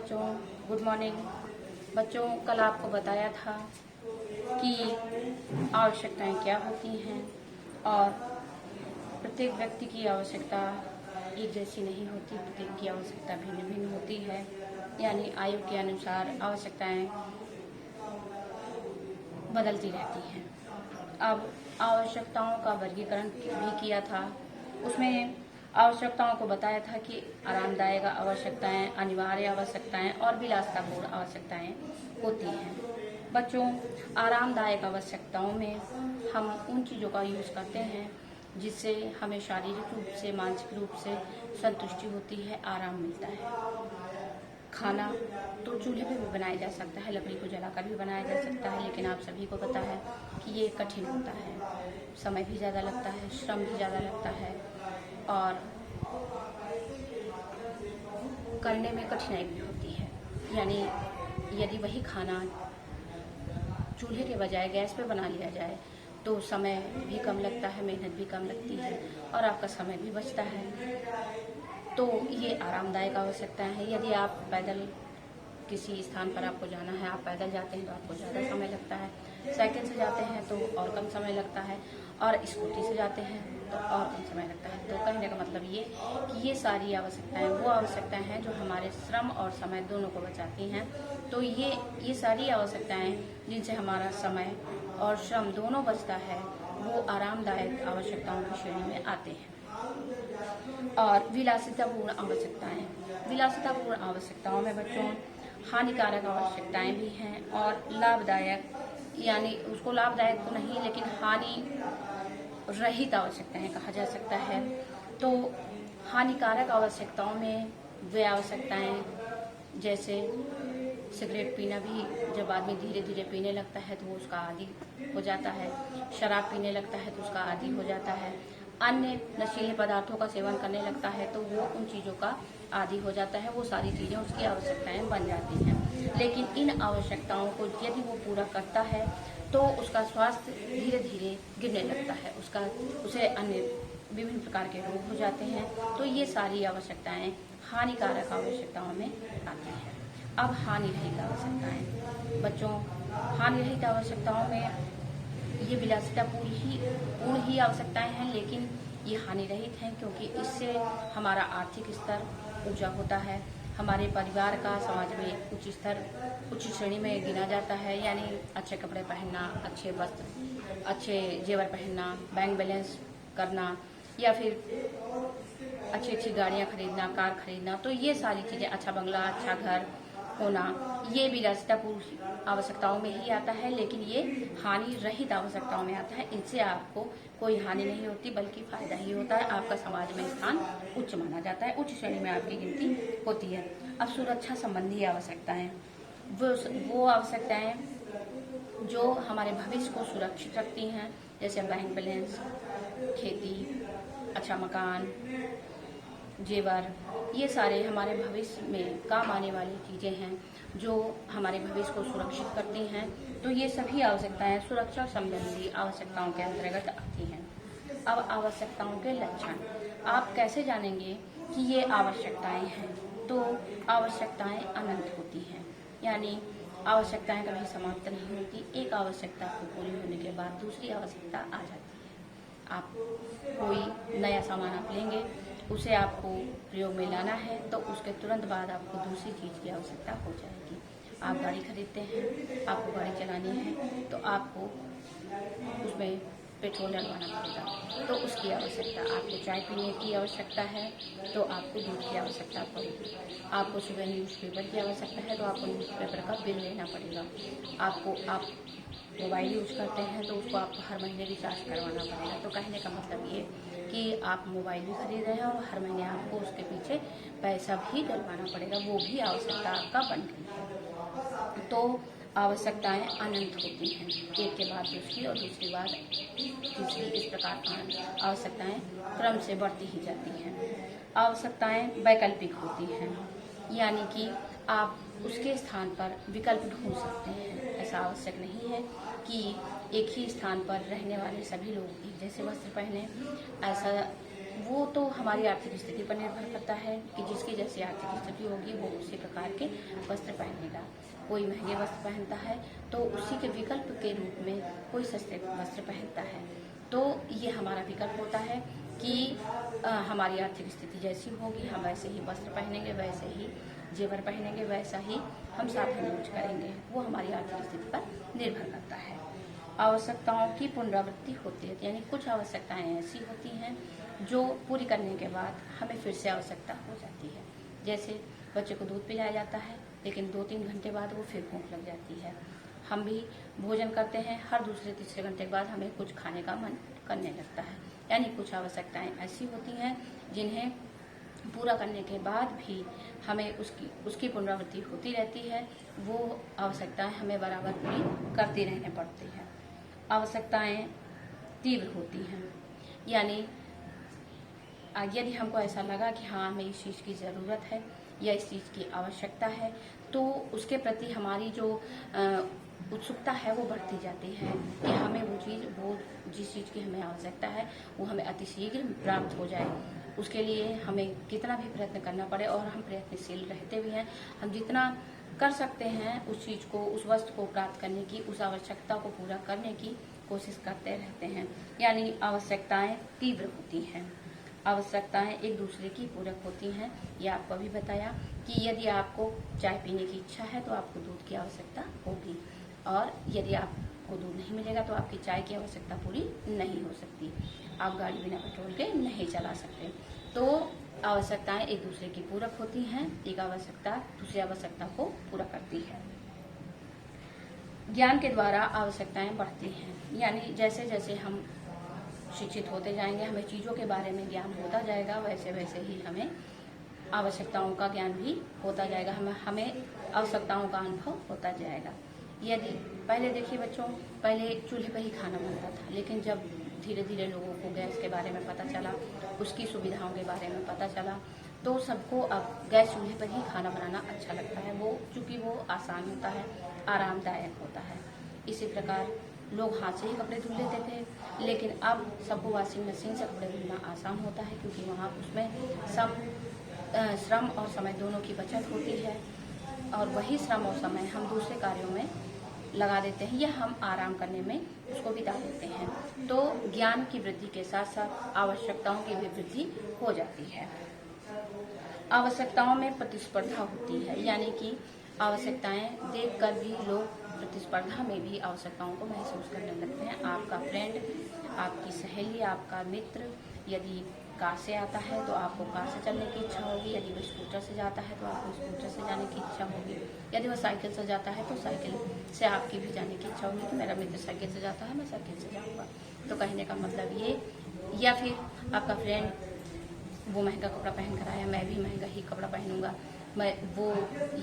बच्चों, good morning. बच्चों, कल आपको बताया था कि आवश्यकताएं क्या होती हैं और प्रत्येक व्यक्ति की आवश्यकता एक जैसी नहीं होती, प्रत्येक की आवश्यकता भिन्न भिन्न होती है। यानी आयु के अनुसार आवश्यकताएं बदलती रहती हैं। अब आवश्यकताओं का वर्गीकरण भी किया था। उसमें आवश्यकताओं को बताया था कि आरामदायक आवश्यकताएं, अनिवार्य आवश्यकताएं और विलासितापूर्ण आवश्यकताएं होती हैं। बच्चों, आरामदायक आवश्यकताओं में हम उन चीज़ों का यूज़ करते हैं जिससे हमें शारीरिक रूप से, मानसिक रूप से संतुष्टि होती है, आराम मिलता है। खाना तो चूल्हे पे भी बनाया जा सकता है, लकड़ी को जलाकर भी बनाया जा सकता है, लेकिन आप सभी को पता है कि ये कठिन होता है, समय भी ज़्यादा लगता है, श्रम भी ज़्यादा लगता है और करने में कठिनाई भी होती है। यानी यदि वही खाना चूल्हे के बजाय गैस पे बना लिया जाए तो समय भी कम लगता है, मेहनत भी कम लगती है और आपका समय भी बचता है। तो ये आरामदायक आवश्यकताएं हैं। यदि आप पैदल किसी स्थान पर आपको जाना है, आप पैदल जाते हैं तो आपको ज़्यादा समय लगता है, साइकिल से जाते हैं तो और कम समय लगता है और स्कूटी से जाते हैं तो और कम समय लगता है। तो कहने का मतलब ये कि ये सारी आवश्यकताएं वो आवश्यकताएं हैं जो हमारे श्रम और समय दोनों को बचाती हैं। तो ये सारी आवश्यकताएं जिनसे हमारा समय और श्रम दोनों बचता है, वो आरामदायक आवश्यकताओं की श्रेणी में आते हैं। और विलासितापूर्ण आवश्यकताएं, विलासितापूर्ण आवश्यकताओं में बच्चों हानिकारक आवश्यकताएं भी हैं और लाभदायक, यानी उसको लाभदायक तो नहीं लेकिन हानि रहित आवश्यकताएं कहा जा सकता है। तो हानिकारक आवश्यकताओं में वे आवश्यकताएं जैसे सिगरेट पीना भी, जब आदमी धीरे धीरे पीने लगता है तो वो उसका आदी हो जाता है, शराब पीने लगता है तो उसका आदी हो जाता है, अन्य नशीले पदार्थों का सेवन करने लगता है तो वो उन चीज़ों का आदी हो जाता है। वो सारी चीज़ें उसकी आवश्यकताएं बन जाती हैं। लेकिन इन आवश्यकताओं को यदि वो पूरा करता है तो उसका स्वास्थ्य धीरे धीरे गिरने लगता है, उसे अन्य विभिन्न प्रकार के रोग हो जाते हैं। तो ये सारी आवश्यकताएं हानिकारक आवश्यकताओं में आती हैं। अब हानि रहित आवश्यकताएं। बच्चों, हानि रहित आवश्यकताओं में ये विलासितापूर्ण ही आवश्यकताएं हैं, लेकिन ये हानि रहित हैं क्योंकि इससे हमारा आर्थिक स्तर ऊंचा होता है, हमारे परिवार का समाज में उच्च श्रेणी में गिना जाता है। यानी अच्छे कपड़े पहनना, अच्छे वस्त्र, अच्छे जेवर पहनना, बैंक बैलेंस करना या फिर अच्छी अच्छी गाड़ियाँ खरीदना, कार खरीदना, तो ये सारी चीज़ें, अच्छा बंगला, अच्छा घर होना, ये विलासितापूर्ण आवश्यकताओं में ही आता है, लेकिन ये हानि रहित आवश्यकताओं में आता है। इनसे आपको कोई हानि नहीं होती बल्कि फायदा ही होता है। आपका समाज में स्थान उच्च माना जाता है, उच्च श्रेणी में आपकी गिनती होती है। अब सुरक्षा संबंधी आवश्यकताएं, वो आवश्यकताएं जो हमारे भविष्य को सुरक्षित रखती हैं, जैसे बैंक बैलेंस, खेती, अच्छा मकान, जेवर, ये सारे हमारे भविष्य में काम आने वाली चीज़ें हैं जो हमारे भविष्य को सुरक्षित करती हैं। तो ये सभी आवश्यकताएं सुरक्षा संबंधी आवश्यकताओं के अंतर्गत आती हैं। अब आवश्यकताओं के लक्षण, आप कैसे जानेंगे कि ये आवश्यकताएं हैं? तो आवश्यकताएं अनंत होती हैं, यानी आवश्यकताएं कभी समाप्त नहीं होती। एक आवश्यकता को पूरी होने के बाद दूसरी आवश्यकता आ जाती है। आप कोई नया सामान आप लेंगे, उसे आपको प्रयोग में लाना है तो उसके तुरंत बाद आपको दूसरी चीज़ की आवश्यकता हो जाएगी। आप गाड़ी खरीदते हैं, आपको गाड़ी चलानी है तो आपको उसमें पेट्रोल डलवाना पड़ेगा, तो उसकी आवश्यकता, आपको चाय पीने की आवश्यकता है तो आपको दूध की आवश्यकता पड़ेगी, आपको सुबह न्यूज़पेपर की आवश्यकता है तो आपको न्यूज़पेपर का बिल लेना पड़ेगा, आप मोबाइल यूज करते हैं तो उसको आपको हर महीने रिचार्ज करवाना पड़ेगा। तो कहने का मतलब ये कि आप मोबाइल भी खरीद रहे हैं और हर महीने आपको उसके पीछे पैसा भी डलवाना पड़ेगा, वो भी आवश्यकता आपका बन गई है। तो आवश्यकताएं अनंत होती हैं, एक के बाद दूसरी और दूसरी बाद तीसरी, इस प्रकार आवश्यकताएं क्रम से बढ़ती ही जाती हैं। आवश्यकताएं वैकल्पिक होती हैं, यानी कि आप उसके स्थान पर विकल्प ढूंढ सकते हैं। ऐसा आवश्यक नहीं है कि एक ही स्थान पर रहने वाले सभी लोग एक जैसे वस्त्र पहने, ऐसा वो तो हमारी आर्थिक स्थिति पर निर्भर करता है कि जिसकी जैसी आर्थिक स्थिति होगी वो उसी प्रकार के वस्त्र पहनेगा। कोई महंगे वस्त्र पहनता है तो उसी के विकल्प के रूप में कोई सस्ते वस्त्र पहनता है। तो ये हमारा विकल्प होता है कि हमारी आर्थिक स्थिति जैसी होगी हम वैसे ही वस्त्र पहनेंगे, वैसे ही जेवर पहनेंगे, वैसा ही हम साधन यूज करेंगे। वो हमारी आर्थिक स्थिति पर निर्भर करता है। आवश्यकताओं की पुनरावृत्ति होती है, यानी कुछ आवश्यकताएं ऐसी होती हैं जो पूरी करने के बाद हमें फिर से आवश्यकता हो जाती है। जैसे बच्चे को दूध पिलाया जाता है लेकिन 2-3 घंटे बाद वो फिर भूख लग जाती है। हम भी भोजन करते हैं, हर दूसरे तीसरे घंटे के बाद हमें कुछ खाने का मन करने लगता है। यानी कुछ आवश्यकताएं ऐसी होती हैं जिन्हें पूरा करने के बाद भी हमें उसकी पुनरावृत्ति होती रहती है। वो आवश्यकताएं हमें बराबर पूरी करती रहने पड़ती है। आवश्यकताएं तीव्र होती हैं, यानी यदि हमको ऐसा लगा कि हाँ हमें इस चीज़ की ज़रूरत है या इस चीज़ की आवश्यकता है तो उसके प्रति हमारी जो उत्सुकता है वो बढ़ती जाती है कि हमें वो जिस चीज़ की हमें आवश्यकता है वो हमें अतिशीघ्र प्राप्त हो जाए। उसके लिए हमें कितना भी प्रयत्न करना पड़े, और हम प्रयत्नशील रहते भी हैं। हम जितना कर सकते हैं उस चीज़ को, उस वस्तु को प्राप्त करने की, उस आवश्यकता को पूरा करने की कोशिश करते रहते हैं। यानी आवश्यकताएं तीव्र होती हैं, आवश्यकताएं एक दूसरे की पूरक होती हैं। ये आपको अभी बताया कि यदि आपको चाय पीने की इच्छा है तो आपको दूध की आवश्यकता होगी, और यदि आपको दूध नहीं मिलेगा तो आपकी चाय की आवश्यकता पूरी नहीं हो सकती। आप गाड़ी बिना पेट्रोल के नहीं चला सकते। तो आवश्यकताएं एक दूसरे की पूरक होती हैं, एक आवश्यकता दूसरी आवश्यकता को पूरा करती है। ज्ञान के द्वारा आवश्यकताएं बढ़ती हैं, यानी जैसे जैसे हम शिक्षित होते जाएंगे, हमें चीज़ों के बारे में ज्ञान होता जाएगा, वैसे वैसे ही हमें आवश्यकताओं का ज्ञान भी होता जाएगा, हमें आवश्यकताओं का अनुभव होता जाएगा। यदि पहले देखिए बच्चों, पहले चूल्हे पर ही खाना बनता था, लेकिन जब धीरे धीरे लोगों को गैस के बारे में पता चला, उसकी सुविधाओं के बारे में पता चला, तो सबको अब गैस चूल्हे पर ही खाना बनाना अच्छा लगता है। वो चूँकि वो आसान होता है, आरामदायक होता है। इसी प्रकार लोग हाथ से ही कपड़े धुल लेते थे, लेकिन अब सबको वॉशिंग मशीन से कपड़े धुलना आसान होता है, क्योंकि वहाँ उसमें श्रम और समय दोनों की बचत होती है, और वही श्रम और समय हम दूसरे कार्यों में लगा देते हैं या हम आराम करने में उसको बिता देते हैं। तो ज्ञान की वृद्धि के साथ साथ आवश्यकताओं की भी वृद्धि हो जाती है। आवश्यकताओं में प्रतिस्पर्धा होती है, यानी कि आवश्यकताएं देखकर भी लोग प्रतिस्पर्धा में भी आवश्यकताओं को महसूस करने लगते हैं। आपका फ्रेंड, आपकी सहेली, आपका मित्र यदि कार से आता है तो आपको कार से चलने की इच्छा होगी, यदि वो स्कूटर से जाता है तो आपको स्कूटर से जाने की इच्छा होगी, यदि वो साइकिल से जाता है तो साइकिल से आपकी भी जाने की इच्छा होगी कि मेरा मित्र साइकिल से जाता है, मैं साइकिल से जाऊँगा। तो कहने का मतलब ये, या फिर आपका फ्रेंड वो महंगा कपड़ा पहन कर आया, मैं भी महंगा ही कपड़ा पहनूंगा, मैं वो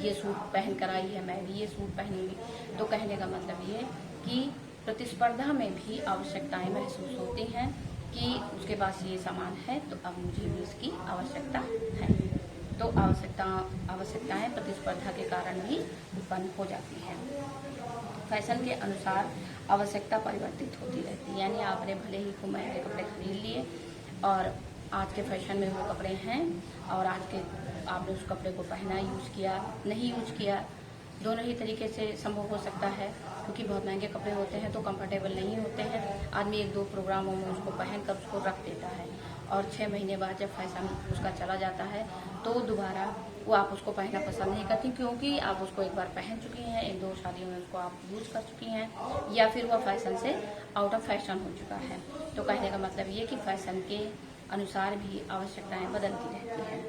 ये सूट पहन कर आई है, मैं भी ये सूट पहनूंगी। तो कहने का मतलब ये कि प्रतिस्पर्धा में भी आवश्यकताएं महसूस होती हैं कि उसके पास ये सामान है तो अब मुझे भी इसकी आवश्यकता है। तो आवश्यकताएं प्रतिस्पर्धा के कारण भी उत्पन्न हो जाती हैं। फैशन के अनुसार आवश्यकता परिवर्तित होती रहती है, यानी आपने भले ही खूब महंगे कपड़े खरीद लिए और आज के फैशन में वो कपड़े हैं, और आज के आपने उस कपड़े को पहना, यूज़ किया, नहीं यूज़ किया, दोनों ही तरीके से संभव हो सकता है, क्योंकि बहुत महंगे कपड़े होते हैं तो कंफर्टेबल नहीं होते हैं। आदमी 1-2 प्रोग्रामों में उसको पहन कर उसको रख देता है, और 6 महीने बाद जब फैशन उसका चला जाता है तो दोबारा वो आप उसको पहनना पसंद नहीं करती, क्योंकि आप उसको एक बार पहन चुकी हैं, 1-2 शादियों में उसको आप यूज़ कर चुकी हैं, या फिर वह फैशन से आउट ऑफ फैशन हो चुका है। तो कहने का मतलब ये कि फैशन के अनुसार भी आवश्यकताएं बदलती रहती हैं।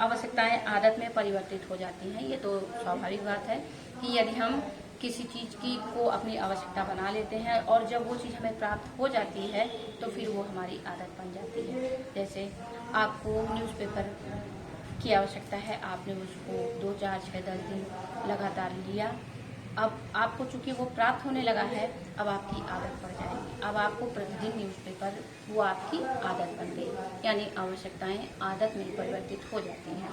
आवश्यकताएं आदत में परिवर्तित हो जाती हैं। ये तो स्वाभाविक बात है कि यदि हम किसी चीज़ को अपनी आवश्यकता बना लेते हैं और जब वो चीज़ हमें प्राप्त हो जाती है तो फिर वो हमारी आदत बन जाती है। जैसे आपको न्यूज़पेपर की आवश्यकता है, आपने उसको 2, 4, 6, 10 दिन लगातार लिया, अब आपको चूंकि वो प्राप्त होने लगा है, अब आपकी आदत पड़ जाएगी, अब आपको प्रतिदिन न्यूज़पेपर वो आपकी आदत बन गई, यानी आवश्यकताएं आदत में परिवर्तित हो जाती हैं।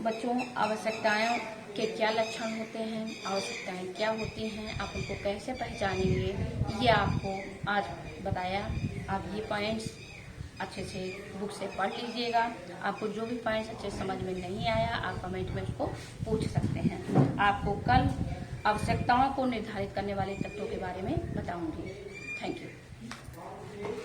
बच्चों, आवश्यकताएं के क्या लक्षण होते हैं, आवश्यकताएं क्या होती हैं, आप उनको कैसे पहचानेंगे, ये आपको आज बताया। आप ये पॉइंट्स अच्छे से बुक से पढ़ लीजिएगा। आपको जो भी पॉइंट्स अच्छे समझ में नहीं आया, आप कमेंट में उसको पूछ सकते हैं। आपको कल आवश्यकताओं को निर्धारित करने वाले तत्वों के बारे में बताऊंगी। Thank you.